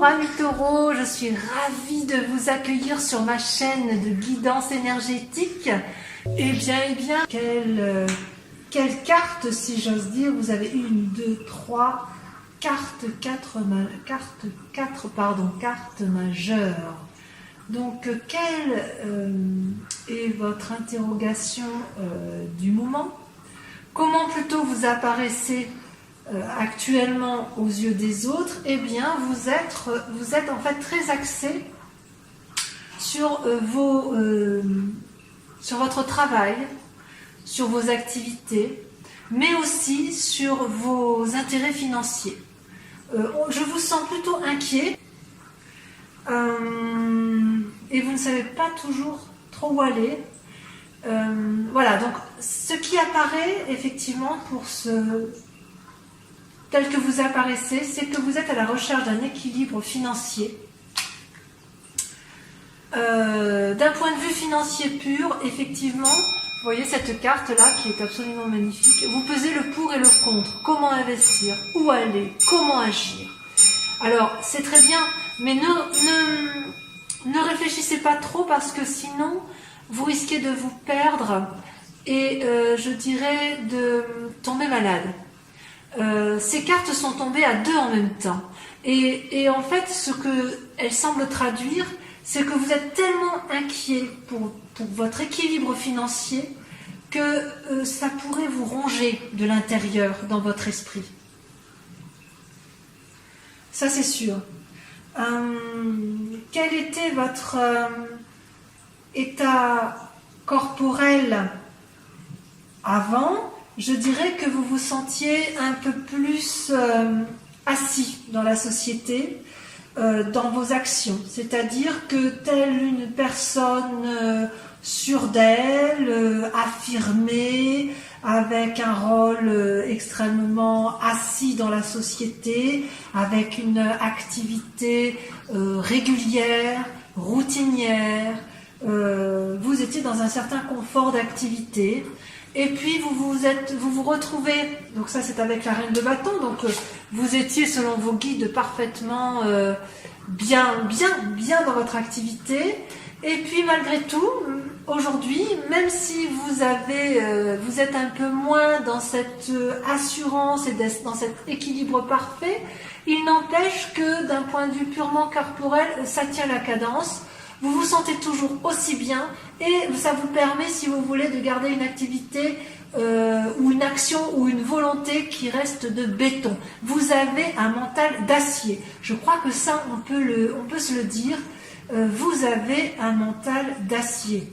amis taureaux, je suis ravie de vous accueillir sur ma chaîne de guidance énergétique. Eh bien, quelle carte, si j'ose dire, vous avez une, deux, trois, cartes majeures. Donc, quelle est votre interrogation du moment? Comment plutôt vous apparaissez actuellement aux yeux des autres? Eh bien, vous êtes en fait très axé sur sur votre travail, sur vos activités, mais aussi sur vos intérêts financiers. Je vous sens plutôt inquiet et vous ne savez pas toujours trop où aller. Voilà, donc ce qui apparaît effectivement tel que vous apparaissez, c'est que vous êtes à la recherche d'un équilibre financier. D'un point de vue financier pur, effectivement, vous voyez cette carte-là qui est absolument magnifique. Vous pesez le pour et le contre. Comment investir? Où aller? Comment agir? Alors, c'est très bien, mais ne réfléchissez pas trop parce que sinon, vous risquez de vous perdre et je dirais de tomber malade. Ces cartes sont tombées à deux en même temps. Et en fait, ce qu'elles semblent traduire, c'est que vous êtes tellement inquiet pour votre équilibre financier que ça pourrait vous ronger de l'intérieur dans votre esprit. Ça, c'est sûr. Quel était votre état corporel avant? Je dirais que vous vous sentiez un peu plus assis dans la société, dans vos actions. C'est-à-dire que telle une personne sûre d'elle, affirmée, avec un rôle extrêmement assis dans la société, avec une activité régulière, routinière, vous étiez dans un certain confort d'activité. Et puis vous vous retrouvez, donc ça c'est avec la reine de bâton, donc vous étiez selon vos guides parfaitement bien dans votre activité. Et puis malgré tout, aujourd'hui, même si vous êtes un peu moins dans cette assurance et dans cet équilibre parfait, il n'empêche que d'un point de vue purement corporel, ça tient la cadence. Vous vous sentez toujours aussi bien et ça vous permet, si vous voulez, de garder une activité ou une action ou une volonté qui reste de béton. Vous avez un mental d'acier. Je crois que ça, on peut se le dire. Vous avez un mental d'acier.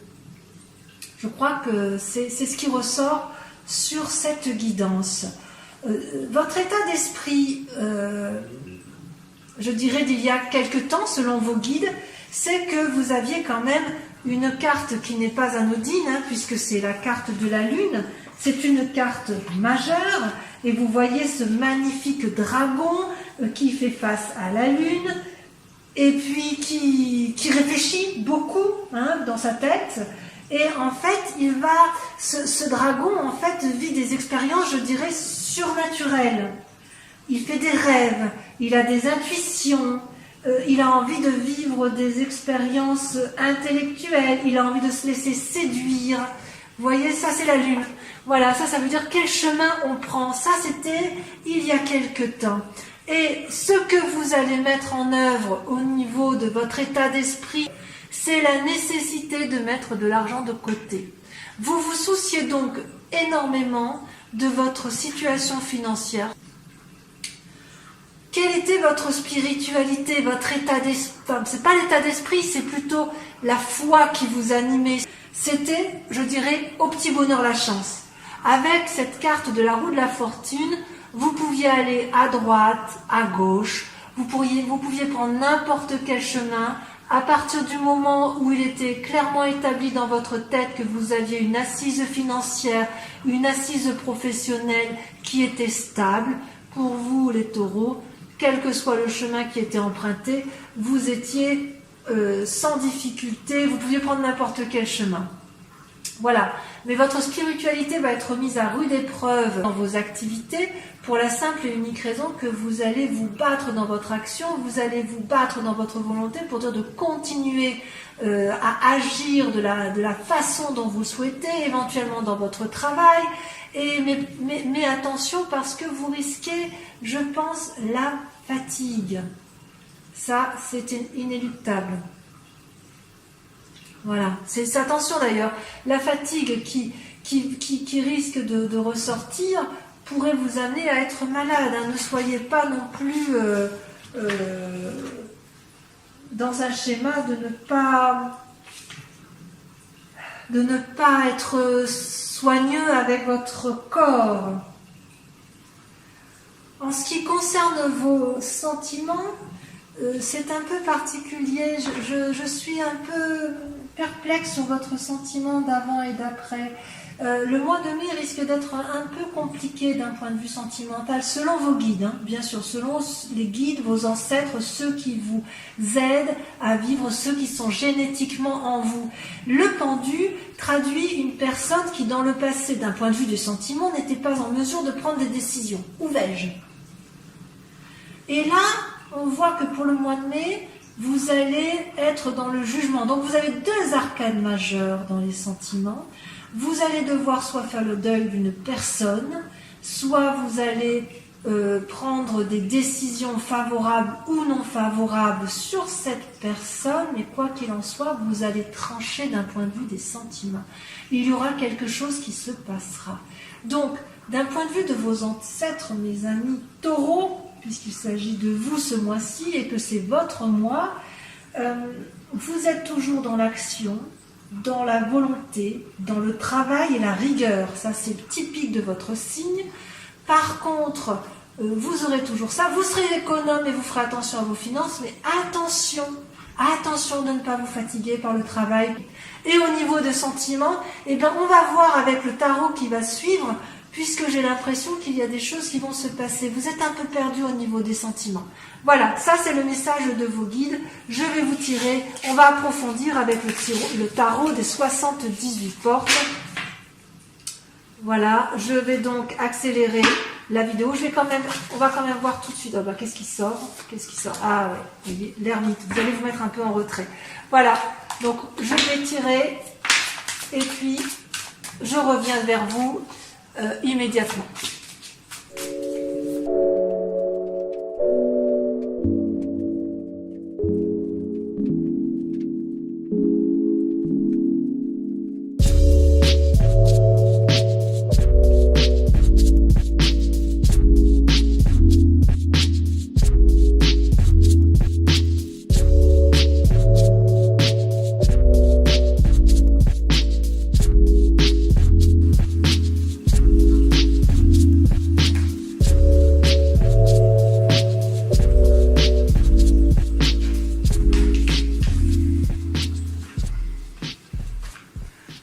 Je crois que c'est ce qui ressort sur cette guidance. Votre état d'esprit, je dirais d'il y a quelque temps, selon vos guides, c'est que vous aviez quand même une carte qui n'est pas anodine, puisque c'est la carte de la Lune. C'est une carte majeure, et vous voyez ce magnifique dragon qui fait face à la Lune, et puis qui réfléchit beaucoup dans sa tête. Et en fait, ce dragon en fait vit des expériences, je dirais, surnaturelles. Il fait des rêves, il a des intuitions. Il a envie de vivre des expériences intellectuelles, il a envie de se laisser séduire. Vous voyez, ça c'est la Lune. Voilà, ça veut dire quel chemin on prend. Ça c'était il y a quelque temps. Et ce que vous allez mettre en œuvre au niveau de votre état d'esprit, c'est la nécessité de mettre de l'argent de côté. Vous vous souciez donc énormément de votre situation financière. Quelle était votre spiritualité, votre état d'esprit? C'est pas l'état d'esprit, c'est plutôt la foi qui vous animait. C'était, je dirais, au petit bonheur la chance. Avec cette carte de la roue de la fortune, vous pouviez aller à droite, à gauche, vous pouviez prendre n'importe quel chemin. À partir du moment où il était clairement établi dans votre tête que vous aviez une assise financière, une assise professionnelle qui était stable, pour vous les taureaux, quel que soit le chemin qui était emprunté, vous étiez sans difficulté, vous pouviez prendre n'importe quel chemin. Voilà. Mais votre spiritualité va être mise à rude épreuve dans vos activités pour la simple et unique raison que vous allez vous battre dans votre action, vous allez vous battre dans votre volonté pour dire de continuer à agir de la façon dont vous le souhaitez, éventuellement dans votre travail. Mais attention, parce que vous risquez, je pense, la fatigue. Ça, c'est inéluctable. Voilà, c'est attention d'ailleurs, la fatigue qui risque de ressortir pourrait vous amener à être malade. Hein. Ne soyez pas non plus dans un schéma de ne pas être soigneux avec votre corps. En ce qui concerne vos sentiments, c'est un peu particulier. Je suis un peu perplexe sur votre sentiment d'avant et d'après. Le mois de mai risque d'être un peu compliqué d'un point de vue sentimental, selon vos guides, hein, bien sûr, selon les guides, vos ancêtres, ceux qui vous aident à vivre, ceux qui sont génétiquement en vous. Le pendu traduit une personne qui, dans le passé, d'un point de vue des sentiments, n'était pas en mesure de prendre des décisions. Où vais-je ? Et là, on voit que pour le mois de mai, vous allez être dans le jugement. Donc vous avez deux arcanes majeures dans les sentiments. Vous allez devoir soit faire le deuil d'une personne, soit vous allez prendre des décisions favorables ou non favorables sur cette personne, mais quoi qu'il en soit, vous allez trancher d'un point de vue des sentiments. Il y aura quelque chose qui se passera. Donc, d'un point de vue de vos ancêtres, mes amis taureaux, puisqu'il s'agit de vous ce mois-ci et que c'est votre mois, vous êtes toujours dans l'action, dans la volonté, dans le travail et la rigueur. Ça, c'est typique de votre signe. Par contre, vous aurez toujours ça. Vous serez économe et vous ferez attention à vos finances, mais attention de ne pas vous fatiguer par le travail. Et au niveau des sentiments, eh bien, on va voir avec le tarot qui va suivre, puisque j'ai l'impression qu'il y a des choses qui vont se passer. Vous êtes un peu perdu au niveau des sentiments. Voilà, ça c'est le message de vos guides. Je vais vous tirer, on va approfondir avec le tarot des 78 portes. Voilà, je vais donc accélérer la vidéo. On va quand même voir tout de suite. Oh bah, qu'est-ce qui sort? Ah ouais, vous voyez, l'ermite. Vous allez vous mettre un peu en retrait. Voilà, donc je vais tirer et puis je reviens vers vous immédiatement.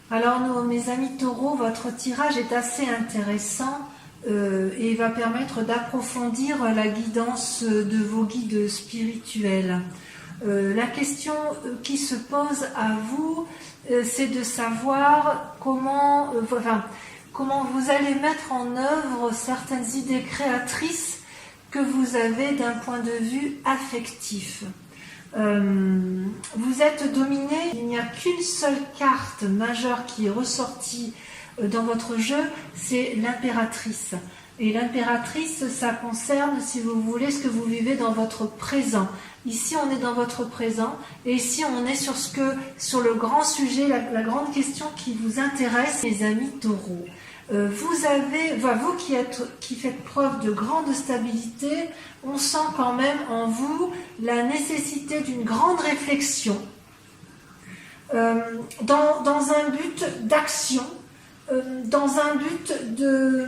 Alors, mes amis taureaux, votre tirage est assez intéressant et va permettre d'approfondir la guidance de vos guides spirituels. La question qui se pose à vous, c'est de savoir comment vous allez mettre en œuvre certaines idées créatrices que vous avez d'un point de vue affectif. Vous êtes dominé, il n'y a qu'une seule carte majeure qui est ressortie dans votre jeu, c'est l'impératrice. Et l'impératrice, ça concerne, si vous voulez, ce que vous vivez dans votre présent. Ici, on est dans votre présent, et ici, on est sur le grand sujet, la grande question qui vous intéresse, les amis taureaux. Vous qui faites preuve de grande stabilité, on sent quand même en vous la nécessité d'une grande réflexion dans un but d'action, dans un but de...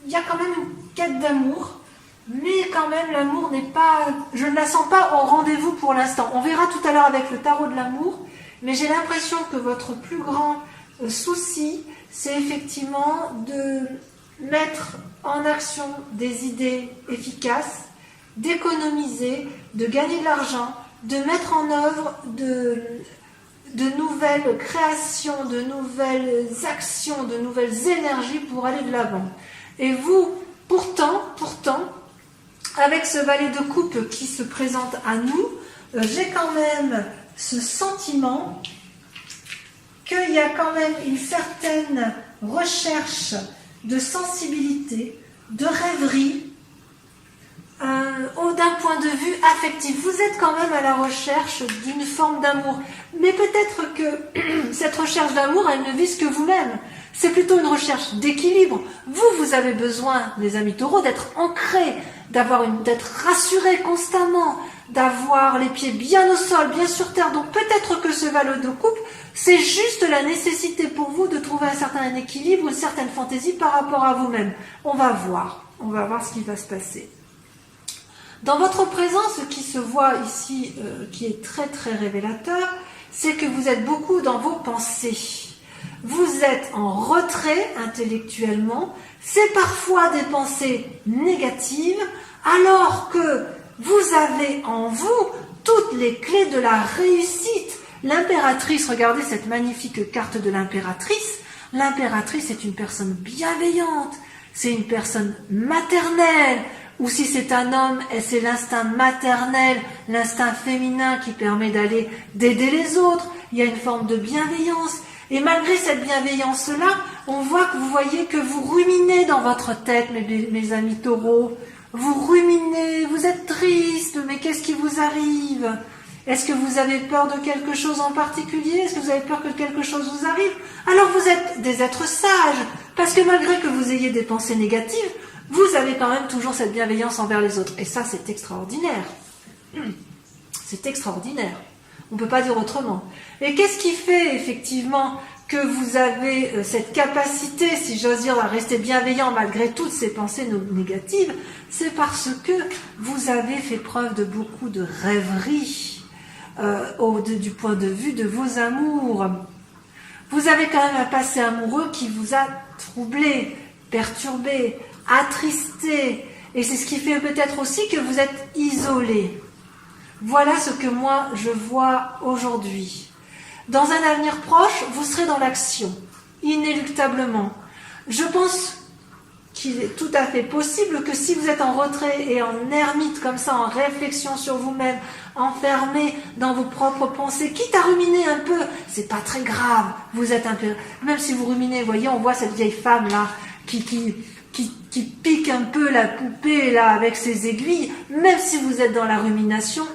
Il y a quand même une quête d'amour, mais quand même l'amour n'est pas... Je ne la sens pas au rendez-vous pour l'instant. On verra tout à l'heure avec le tarot de l'amour, mais j'ai l'impression que votre plus grand souci, c'est effectivement de mettre en action des idées efficaces, d'économiser, de gagner de l'argent, de mettre en œuvre de nouvelles créations, de nouvelles actions, de nouvelles énergies pour aller de l'avant. Et vous, pourtant, avec ce valet de coupe qui se présente à nous, j'ai quand même ce sentiment qu'il y a quand même une certaine recherche de sensibilité, de rêverie, d'un point de vue affectif. Vous êtes quand même à la recherche d'une forme d'amour. Mais peut-être que cette recherche d'amour, elle ne vise que vous-même. C'est plutôt une recherche d'équilibre. Vous avez besoin, les amis taureaux, d'être ancrés, d'être rassurés constamment, d'avoir les pieds bien au sol, bien sur terre. Donc peut-être que ce valet de coupe, c'est juste la nécessité pour vous de trouver un certain équilibre, une certaine fantaisie par rapport à vous-même. On va voir ce qui va se passer. Dans votre présent, ce qui se voit ici, qui est très très révélateur, c'est que vous êtes beaucoup dans vos pensées. Vous êtes en retrait intellectuellement, c'est parfois des pensées négatives, alors que vous avez en vous toutes les clés de la réussite. L'impératrice, regardez cette magnifique carte de l'impératrice. L'impératrice est une personne bienveillante, c'est une personne maternelle, ou si c'est un homme, c'est l'instinct maternel, l'instinct féminin qui permet d'aider les autres. Il y a une forme de bienveillance. Et malgré cette bienveillance-là, on voit que vous voyez que vous ruminez dans votre tête, mes amis taureaux. Vous ruminez, vous êtes triste, mais qu'est-ce qui vous arrive? Est-ce que vous avez peur de quelque chose en particulier? Est-ce que vous avez peur que quelque chose vous arrive? Alors vous êtes des êtres sages, parce que malgré que vous ayez des pensées négatives, vous avez quand même toujours cette bienveillance envers les autres. Et ça, c'est extraordinaire. C'est extraordinaire. On ne peut pas dire autrement. Et qu'est-ce qui fait effectivement que vous avez cette capacité, si j'ose dire, à rester bienveillant malgré toutes ces pensées négatives? C'est parce que vous avez fait preuve de beaucoup de rêverie du point de vue de vos amours. Vous avez quand même un passé amoureux qui vous a troublé, perturbé, attristé. Et c'est ce qui fait peut-être aussi que vous êtes isolé. Voilà ce que moi je vois aujourd'hui. Dans un avenir proche, vous serez dans l'action, inéluctablement. Je pense qu'il est tout à fait possible que si vous êtes en retrait et en ermite comme ça, en réflexion sur vous-même, enfermé dans vos propres pensées, quitte à ruminer un peu, c'est pas très grave. Vous êtes un peu, même si vous ruminez, vous voyez, on voit cette vieille femme là qui pique un peu la poupée là avec ses aiguilles. Même si vous êtes dans la rumination,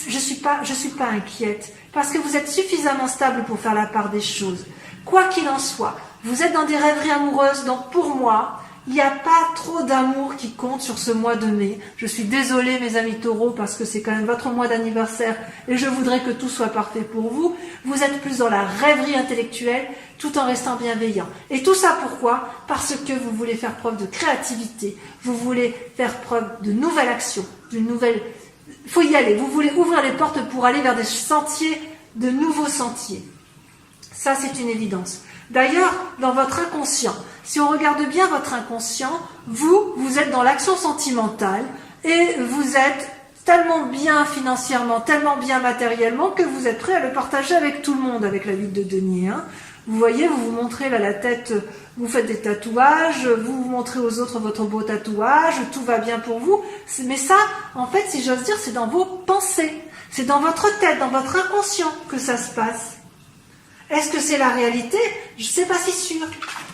je suis pas inquiète, parce que vous êtes suffisamment stable pour faire la part des choses. Quoi qu'il en soit, vous êtes dans des rêveries amoureuses, donc pour moi, il n'y a pas trop d'amour qui compte sur ce mois de mai. Je suis désolée, mes amis taureaux, parce que c'est quand même votre mois d'anniversaire et je voudrais que tout soit parfait pour vous. Vous êtes plus dans la rêverie intellectuelle tout en restant bienveillant. Et tout ça pourquoi? Parce que vous voulez faire preuve de créativité, vous voulez faire preuve de nouvelle action, d'une nouvelle... Il faut y aller, vous voulez ouvrir les portes pour aller vers des sentiers, de nouveaux sentiers. Ça, c'est une évidence. D'ailleurs, dans votre inconscient, si on regarde bien votre inconscient, vous êtes dans l'action sentimentale et vous êtes tellement bien financièrement, tellement bien matériellement que vous êtes prêt à le partager avec tout le monde, avec la 8 de denier. Hein. Vous voyez, vous vous montrez là la tête, vous faites des tatouages, vous montrez aux autres votre beau tatouage, tout va bien pour vous. Mais ça, en fait, si j'ose dire, c'est dans vos pensées. C'est dans votre tête, dans votre inconscient que ça se passe. Est-ce que c'est la réalité? C'est pas si sûr.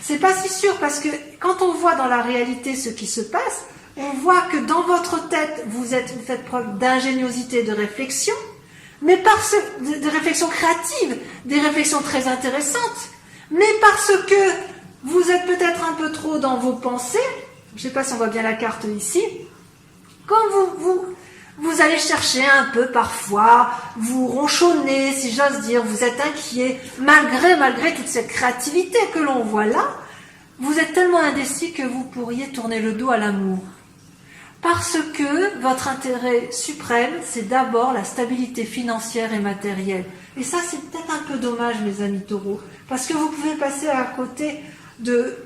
C'est pas si sûr parce que quand on voit dans la réalité ce qui se passe, on voit que dans votre tête, vous faites preuve d'ingéniosité, de réflexion, mais de réflexion créative, des réflexions très intéressantes, mais parce que vous êtes peut-être un peu trop dans vos pensées, je ne sais pas si on voit bien la carte ici, quand vous allez chercher un peu parfois, vous ronchonnez, si j'ose dire, vous êtes inquiet, malgré toute cette créativité que l'on voit là, vous êtes tellement indécis que vous pourriez tourner le dos à l'amour. Parce que votre intérêt suprême, c'est d'abord la stabilité financière et matérielle. Et ça, c'est peut-être un peu dommage, mes amis taureaux, parce que vous pouvez passer à côté de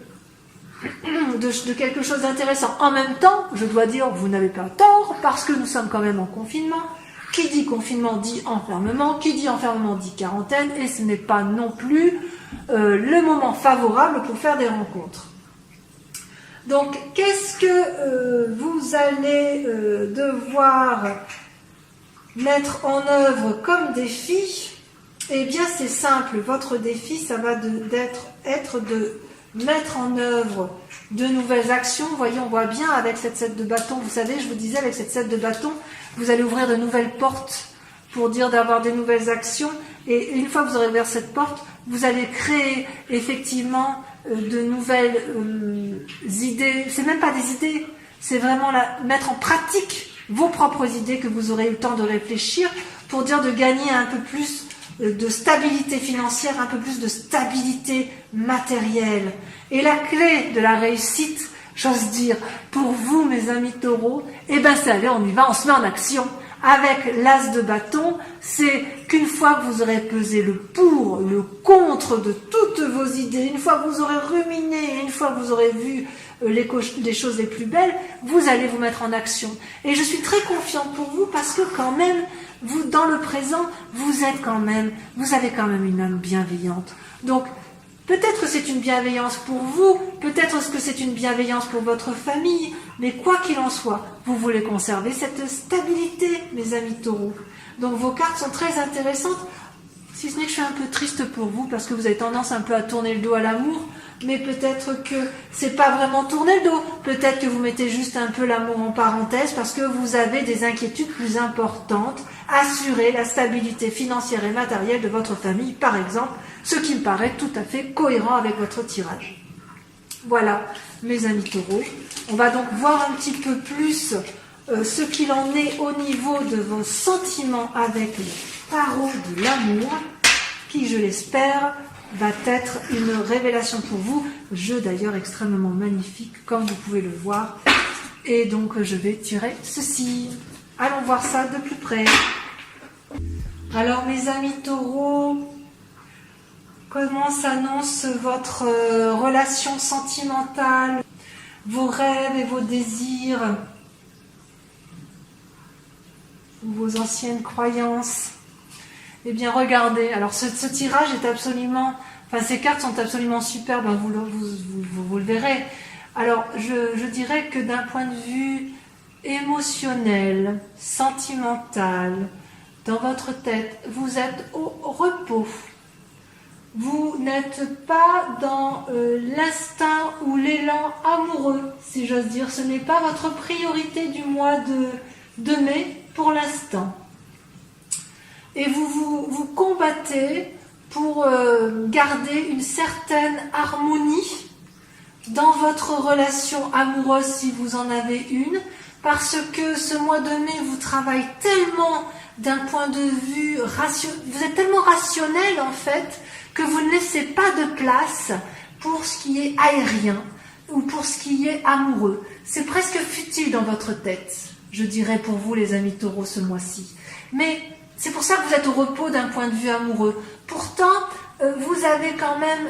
quelque chose d'intéressant. En même temps, je dois dire, vous n'avez pas tort, parce que nous sommes quand même en confinement. Qui dit confinement dit enfermement, qui dit enfermement dit quarantaine, et ce n'est pas non plus le moment favorable pour faire des rencontres. Donc, qu'est-ce que vous allez devoir mettre en œuvre comme défi? Eh bien, c'est simple. Votre défi, ça va être de mettre en œuvre de nouvelles actions. Vous voyez, on voit bien avec cette 7 de bâton. Vous savez, je vous disais, avec cette 7 de bâton, vous allez ouvrir de nouvelles portes pour dire d'avoir des nouvelles actions. Et une fois que vous aurez ouvert cette porte, vous allez créer effectivement de nouvelles idées. C'est même pas des idées, c'est vraiment mettre en pratique vos propres idées que vous aurez eu le temps de réfléchir pour dire de gagner un peu plus de stabilité financière, un peu plus de stabilité matérielle. Et la clé de la réussite, j'ose dire, pour vous, mes amis taureaux, eh ben c'est allez, on y va, on se met en action. Avec l'as de bâton, c'est qu'une fois que vous aurez pesé le pour, le contre de toutes vos idées, une fois que vous aurez ruminé, une fois que vous aurez vu les choses les plus belles, vous allez vous mettre en action. Et je suis très confiante pour vous parce que quand même, vous, dans le présent, vous avez quand même une âme bienveillante. Donc, peut-être que c'est une bienveillance pour vous, peut-être que c'est une bienveillance pour votre famille, mais quoi qu'il en soit, vous voulez conserver cette stabilité, mes amis taureaux. Donc vos cartes sont très intéressantes, si ce n'est que je suis un peu triste pour vous, parce que vous avez tendance un peu à tourner le dos à l'amour, mais peut-être que c'est pas vraiment tourner le dos, peut-être que vous mettez juste un peu l'amour en parenthèse, parce que vous avez des inquiétudes plus importantes, assurer la stabilité financière et matérielle de votre famille, par exemple, ce qui me paraît tout à fait cohérent avec votre tirage. Voilà, mes amis taureaux. On va donc voir un petit peu plus ce qu'il en est au niveau de vos sentiments avec le tarot de l'amour, qui, je l'espère, va être une révélation pour vous. Jeu d'ailleurs extrêmement magnifique, comme vous pouvez le voir. Et donc, je vais tirer ceci. Allons voir ça de plus près. Alors, mes amis taureaux, comment s'annonce votre relation sentimentale, vos rêves et vos désirs, vos anciennes croyances? Eh bien, regardez. Alors, ce tirage est absolument... Enfin, ces cartes sont absolument superbes, hein, vous le verrez. Alors, je dirais que d'un point de vue émotionnel, sentimental, dans votre tête, vous êtes au repos. Vous n'êtes pas dans l'instinct ou l'élan amoureux, si j'ose dire. Ce n'est pas votre priorité du mois de mai pour l'instant. Et vous combattez pour garder une certaine harmonie dans votre relation amoureuse, si vous en avez une, parce que ce mois de mai vous travaille tellement d'un point de vue rationnel, vous êtes tellement rationnel en fait, que vous ne laissez pas de place pour ce qui est aérien ou pour ce qui est amoureux. C'est presque futile dans votre tête, je dirais pour vous les amis taureaux ce mois-ci. Mais c'est pour ça que vous êtes au repos d'un point de vue amoureux. Pourtant, vous avez quand même,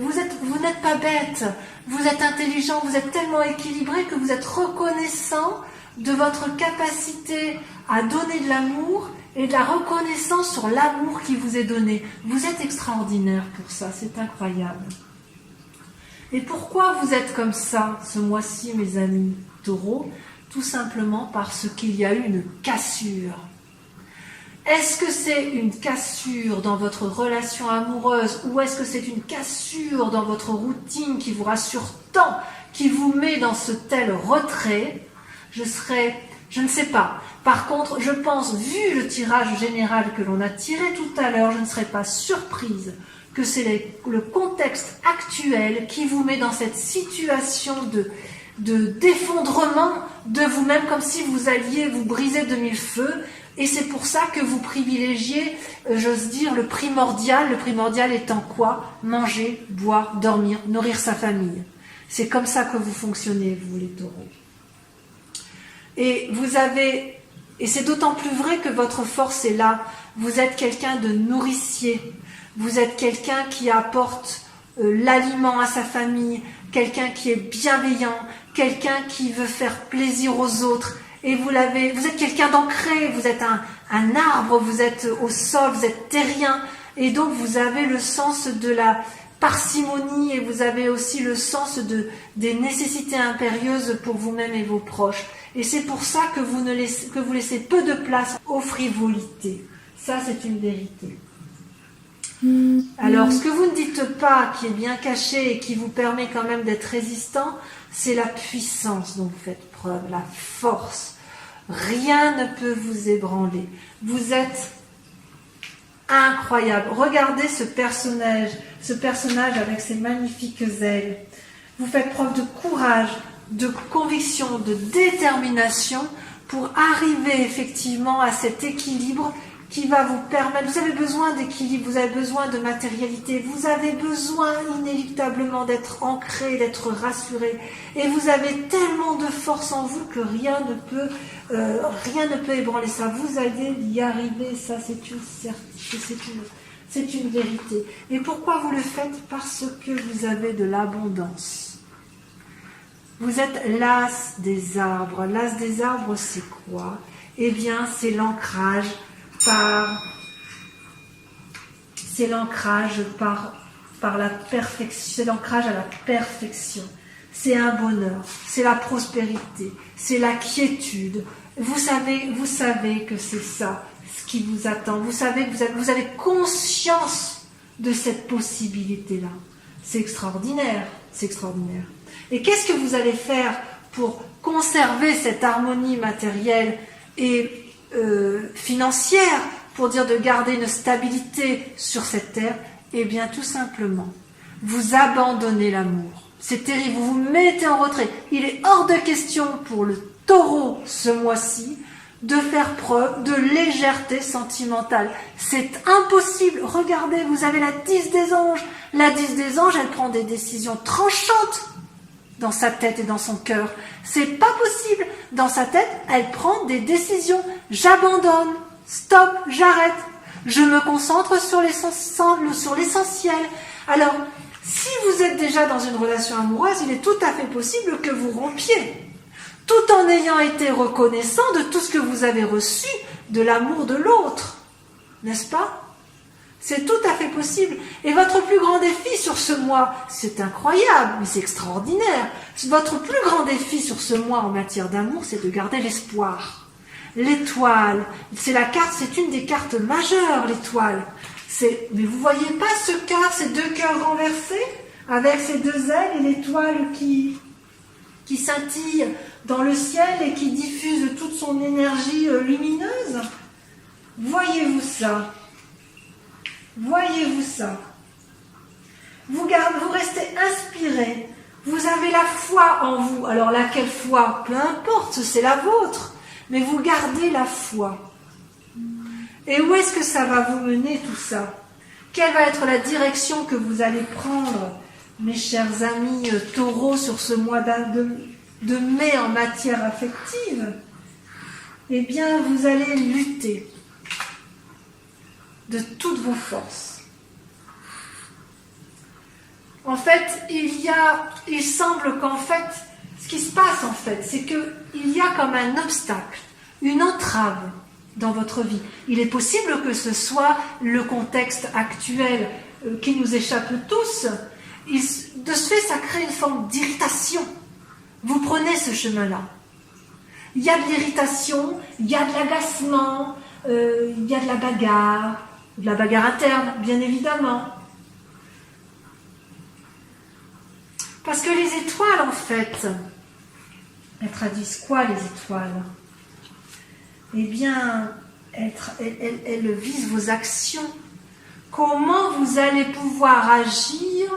vous n'êtes pas bête, vous êtes intelligent, vous êtes tellement équilibré que vous êtes reconnaissant de votre capacité à donner de l'amour et de la reconnaissance sur l'amour qui vous est donné. Vous êtes extraordinaire pour ça, c'est incroyable. Et pourquoi vous êtes comme ça ce mois-ci, mes amis taureaux? Tout simplement parce qu'il y a eu une cassure. Est-ce que c'est une cassure dans votre relation amoureuse ou est-ce que c'est une cassure dans votre routine qui vous rassure tant, qui vous met dans ce tel retrait? Je ne sais pas. Par contre, je pense, vu le tirage général que l'on a tiré tout à l'heure, je ne serais pas surprise que c'est le contexte actuel qui vous met dans cette situation d'effondrement de vous-même, comme si vous alliez vous briser de mille feux. Et c'est pour ça que vous privilégiez, j'ose dire, le primordial. Le primordial étant quoi? Manger, boire, dormir, nourrir sa famille. C'est comme ça que vous fonctionnez, vous les taureaux. Et c'est d'autant plus vrai que votre force est là. Vous êtes quelqu'un de nourricier. Vous êtes quelqu'un qui apporte l'aliment à sa famille, quelqu'un qui est bienveillant, quelqu'un qui veut faire plaisir aux autres. et vous êtes quelqu'un d'ancré, vous êtes un arbre, vous êtes au sol, vous êtes terrien, et donc vous avez le sens de la parcimonie et vous avez aussi le sens des nécessités impérieuses pour vous-même et vos proches. Et c'est pour ça que vous laissez peu de place aux frivolités. Ça, c'est une vérité. Alors, ce que vous ne dites pas, qui est bien caché et qui vous permet quand même d'être résistant, c'est la puissance dont vous faites preuve, la force. Rien ne peut vous ébranler. Vous êtes incroyable. Regardez ce personnage avec ses magnifiques ailes. Vous faites preuve de courage, de conviction, de détermination pour arriver effectivement à cet équilibre qui va vous permettre. Vous avez besoin d'équilibre, vous avez besoin de matérialité, vous avez besoin inéluctablement d'être ancré, d'être rassuré, et vous avez tellement de force en vous que rien ne peut ébranler ça. Vous allez y arriver, ça c'est une certitude, c'est une vérité. Et pourquoi vous le faites? Parce que vous avez de l'abondance. Vous êtes l'as des arbres. L'as des arbres, c'est quoi? Eh bien, c'est l'ancrage par la perfection, c'est l'ancrage à la perfection. C'est un bonheur, c'est la prospérité, c'est la quiétude. Vous savez que c'est ça ce qui vous attend. Vous savez que vous avez conscience de cette possibilité-là. C'est extraordinaire, c'est extraordinaire. Et qu'est-ce que vous allez faire pour conserver cette harmonie matérielle et financière, pour dire de garder une stabilité sur cette terre? Eh bien, tout simplement, vous abandonnez l'amour. C'est terrible, vous vous mettez en retrait. Il est hors de question pour le Taureau ce mois-ci de faire preuve de légèreté sentimentale. C'est impossible. Regardez, vous avez la 10 des anges. La 10 des anges, elle prend des décisions tranchantes dans sa tête et dans son cœur. C'est pas possible. Dans sa tête, elle prend des décisions. J'abandonne. Stop, j'arrête. Je me concentre sur l'essentiel. Alors, si vous êtes déjà dans une relation amoureuse, il est tout à fait possible que vous rompiez, tout en ayant été reconnaissant de tout ce que vous avez reçu de l'amour de l'autre. N'est-ce pas? C'est tout à fait possible. Et votre plus grand défi sur ce mois, c'est incroyable, mais c'est extraordinaire. Votre plus grand défi sur ce mois en matière d'amour, c'est de garder l'espoir. L'étoile, c'est une des cartes majeures, l'étoile. Mais vous voyez pas ce cœur, ces deux cœurs renversés, avec ces deux ailes et l'étoile qui scintille dans le ciel et qui diffuse toute son énergie lumineuse? Voyez-vous ça? Voyez-vous ça? Vous restez inspiré. Vous avez la foi en vous. Alors laquelle foi? Peu importe, c'est la vôtre. Mais vous gardez la foi. Et où est-ce que ça va vous mener tout ça? Quelle va être la direction que vous allez prendre, mes chers amis taureaux, sur ce mois de mai en matière affective? Eh bien, vous allez lutter de toutes vos forces. En fait, il semble qu'en fait, ce qui se passe en fait, c'est qu'il y a comme un obstacle, une entrave dans votre vie. Il est possible que ce soit le contexte actuel qui nous échappe tous. De ce fait, ça crée une forme d'irritation. Vous prenez ce chemin-là. Il y a de l'irritation, il y a de l'agacement, il y a de la bagarre interne, bien évidemment. Parce que les étoiles, en fait, elles traduisent quoi, les étoiles? Eh bien, elles visent vos actions. Comment vous allez pouvoir agir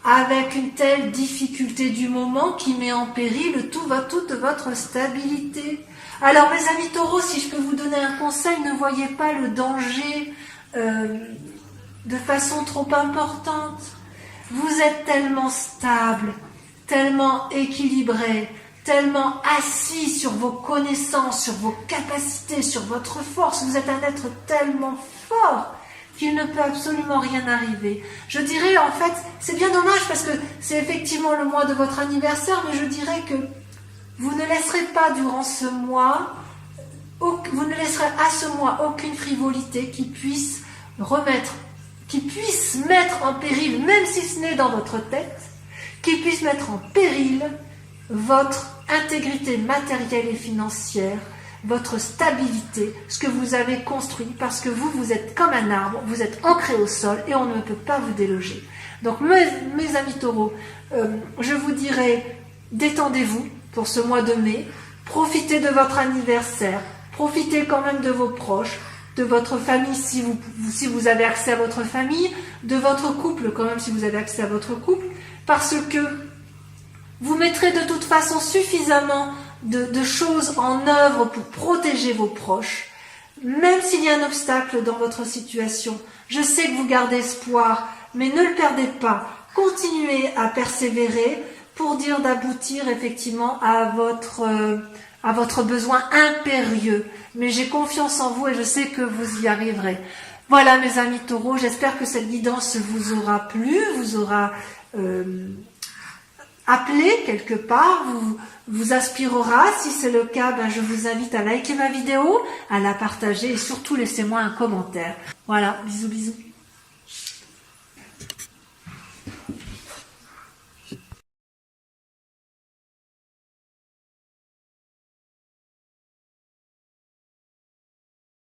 avec une telle difficulté du moment qui met en péril toute votre stabilité? Alors, mes amis taureaux, si je peux vous donner un conseil, ne voyez pas le danger de façon trop importante. Vous êtes tellement stable, tellement équilibré, tellement assis sur vos connaissances, sur vos capacités, sur votre force. Vous êtes un être tellement fort qu'il ne peut absolument rien arriver. Je dirais, en fait, c'est bien dommage parce que c'est effectivement le mois de votre anniversaire, mais je dirais que vous ne laisserez pas durant ce mois, vous ne laisserez à ce mois aucune frivolité qui puisse mettre en péril, même si ce n'est dans votre tête, qui puisse mettre en péril votre intégrité matérielle et financière, votre stabilité, ce que vous avez construit, parce que vous êtes comme un arbre, vous êtes ancré au sol et on ne peut pas vous déloger. Donc mes amis taureaux, je vous dirais, détendez-vous pour ce mois de mai, profitez de votre anniversaire, profitez quand même de vos proches, de votre famille si vous avez accès à votre famille, de votre couple quand même si vous avez accès à votre couple, parce que vous mettrez de toute façon suffisamment de choses en œuvre pour protéger vos proches, même s'il y a un obstacle dans votre situation. Je sais que vous gardez espoir, mais ne le perdez pas. Continuez à persévérer pour dire d'aboutir effectivement à votre besoin impérieux. Mais j'ai confiance en vous et je sais que vous y arriverez. Voilà mes amis taureaux, j'espère que cette guidance vous aura plu, vous aura appelé quelque part, vous inspirera. Si c'est le cas, je vous invite à liker ma vidéo, à la partager et surtout laissez-moi un commentaire. Voilà, bisous bisous.